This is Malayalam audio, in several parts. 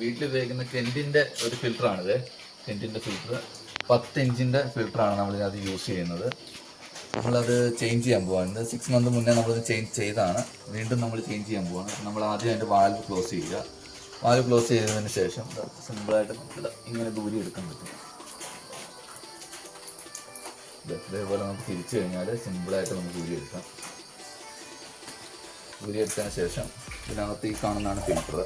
വീട്ടിൽ ഉപയോഗിക്കുന്ന കെൻറ്റിൻ്റെ ഒരു ഫിൽറ്ററാണിത്. കെൻറ്റിൻ്റെ ഫിൽറ്റർ 10 ഇഞ്ചിൻ്റെ ഫിൽറ്ററാണ് നമ്മളിതിനകത്ത് യൂസ് ചെയ്യുന്നത്. നമ്മളത് ചേഞ്ച് ചെയ്യാൻ പോവാണ്. 6 മന്ത് മുന്നേ നമ്മളത് ചേഞ്ച് ചെയ്താണ്. വീണ്ടും നമ്മൾ ചേഞ്ച് ചെയ്യാൻ പോവാണ്. നമ്മൾ ആദ്യം അതിൻ്റെ വാൽവ് ക്ലോസ് ചെയ്യുക. വാൽവ് ക്ലോസ് ചെയ്തതിന് ശേഷം സിമ്പിളായിട്ട് നമുക്ക് ഇങ്ങനെ ദൂരി എടുക്കാൻ പറ്റും. ഇതേപോലെ നമുക്ക് തിരിച്ചു കഴിഞ്ഞാൽ സിമ്പിളായിട്ട് നമുക്ക് ദൂരി എടുക്കാം. ദൂരി എടുത്തതിന് ശേഷം ഇതിനകത്ത് ഈ കാണുന്നതാണ് ഫിൽറ്റർ.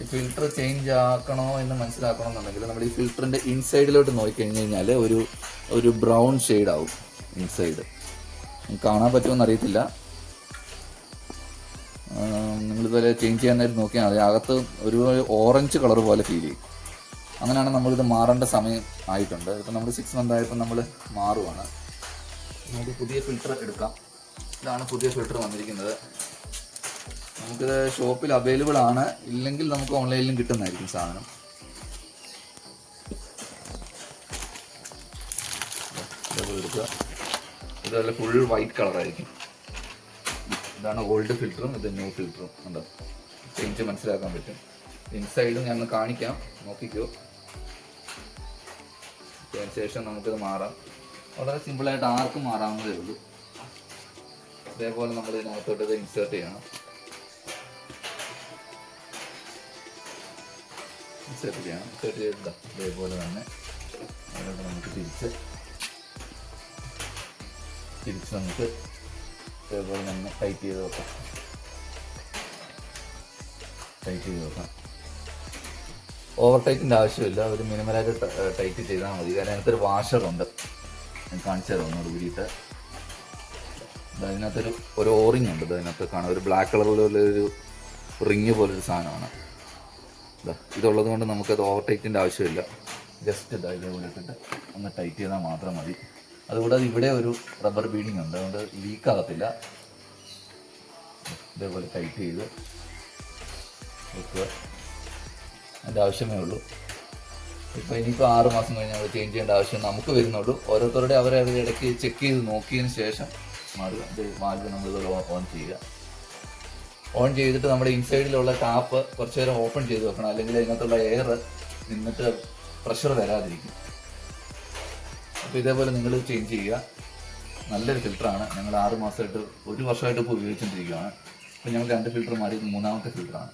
ഈ ഫിൽറ്റർ ചേഞ്ച് ആക്കണോ എന്ന് മനസ്സിലാക്കണമെന്നുണ്ടെങ്കിൽ നമ്മൾ ഈ ഫിൽറ്ററിൻ്റെ ഇൻസൈഡിലോട്ട് നോക്കിക്കഴിഞ്ഞ് കഴിഞ്ഞാൽ ഒരു ബ്രൗൺ ഷെയ്ഡ് ആവും ഇൻസൈഡ്. കാണാൻ പറ്റുമെന്ന് അറിയത്തില്ല. നിങ്ങളിതുപോലെ ചേഞ്ച് ചെയ്യാൻ നേരം നോക്കിയാൽ മതി. അകത്ത് ഒരു ഓറഞ്ച് കളർ പോലെ ഫീൽ ചെയ്യും. അങ്ങനെയാണ് നമ്മളിത് മാറേണ്ട സമയം ആയിട്ടുണ്ട്. ഇപ്പം നമ്മൾ 6 മന്ത് ആയപ്പോൾ നമ്മൾ മാറുവാണ്. നമുക്ക് പുതിയ ഫിൽറ്റർ എടുക്കാം. ഇതാണ് പുതിയ ഫിൽറ്റർ വന്നിരിക്കുന്നത്. നമുക്കിത് ഷോപ്പിൽ അവൈലബിൾ ആണ്. ഇല്ലെങ്കിൽ നമുക്ക് ഓൺലൈനിലും കിട്ടുന്നതായിരിക്കും സാധനം. ഇതേപോലെ എടുക്കുക. ഇതുപോലെ ഫുൾ വൈറ്റ് കളറായിരിക്കും. ഇതാണ് ഓൾഡ് ഫിൽറ്ററും ഇത് ന്യൂ ഫിൽറ്ററും. ഉണ്ടോ, ചേഞ്ച് മനസ്സിലാക്കാൻ പറ്റും. ഇൻസൈഡും ഞാൻ കാണിക്കാം, നോക്കിക്കോ. അതിനുശേഷം നമുക്കിത് മാറാം. വളരെ സിമ്പിളായിട്ട് ആർക്കും മാറാവുന്നതേ ഉള്ളൂ. ഇതേപോലെ നമ്മൾ ഇതിനകത്തോട്ട് ഇത് ഇൻസേർട്ട് ചെയ്യണം. ഇൻസേർട്ട് ചെയ്തിട്ട് ഇതേപോലെ തന്നെ അതിലോട്ട് നമുക്ക് തിരിച്ച് നമുക്ക് ഇതേപോലെ തന്നെ ടൈറ്റ് ചെയ്ത് വെക്കാം. ഓവർ ടൈറ്റിൻ്റെ ആവശ്യമില്ല. ഒരു മിനിമലായിട്ട് ടൈറ്റ് ചെയ്താൽ മതി. കാരണം അതിനകത്തൊരു വാഷറുണ്ട്, ഞാൻ കാണിച്ചു തരാം ഒന്നുകൂടി കൂടിയിട്ട്. അതിനകത്തൊരു ഓറിങ് ഉണ്ട്. അതിനകത്ത് കാണാം ഒരു ബ്ലാക്ക് കളറിലൊരു റിങ് പോലൊരു സാധനമാണ്. ഇതുള്ളത് കൊണ്ട് നമുക്കത് ഓവർ ടൈറ്റിൻ്റെ ആവശ്യമില്ല. ജസ്റ്റ് ഇതേപോലെ ഇട്ടിട്ട് ഒന്ന് ടൈറ്റ് ചെയ്താൽ മാത്രം മതി. അതുകൂടാതെ ഇവിടെ ഒരു റബ്ബർ ബീഡിങ് ഉണ്ട്, അതുകൊണ്ട് ലീക്കാകത്തില്ല. ഇതേപോലെ ടൈറ്റ് ചെയ്ത് വെക്കുക. അതിൻ്റെ ആവശ്യമേ ഉള്ളൂ. ഇപ്പോൾ ഇനിയിപ്പോൾ 6 മാസം കഴിഞ്ഞ് നമ്മൾ ചേഞ്ച് ചെയ്യേണ്ട ആവശ്യം നമുക്ക് വരുന്നുള്ളൂ. ഓരോരുത്തരുടെ അവരെ ഇടയ്ക്ക് ചെക്ക് ചെയ്ത് നോക്കിയതിന് ശേഷം വാൽവ് നമ്മളിത് ഓൺ ചെയ്യുക. ഓൺ ചെയ്തിട്ട് നമ്മുടെ ഇൻസൈഡിലുള്ള ടാപ്പ് കുറച്ച് നേരം ഓപ്പൺ ചെയ്ത് വെക്കണം. അല്ലെങ്കിൽ അതിനകത്തുള്ള എയർ നിന്നിട്ട് പ്രഷർ വരാതിരിക്കും. അപ്പോൾ ഇതേപോലെ നിങ്ങൾ ചേഞ്ച് ചെയ്യുക. നല്ലൊരു ഫിൽറ്ററാണ്. ഞങ്ങൾ 6 മാസമായിട്ട് 1 വർഷമായിട്ട് ഇപ്പോൾ ഉപയോഗിച്ചുകൊണ്ടിരിക്കുകയാണ്. അപ്പോൾ ഞങ്ങൾ 2 ഫിൽറ്റർ മാറി 3-ാമത്തെ ഫിൽറ്ററാണ്.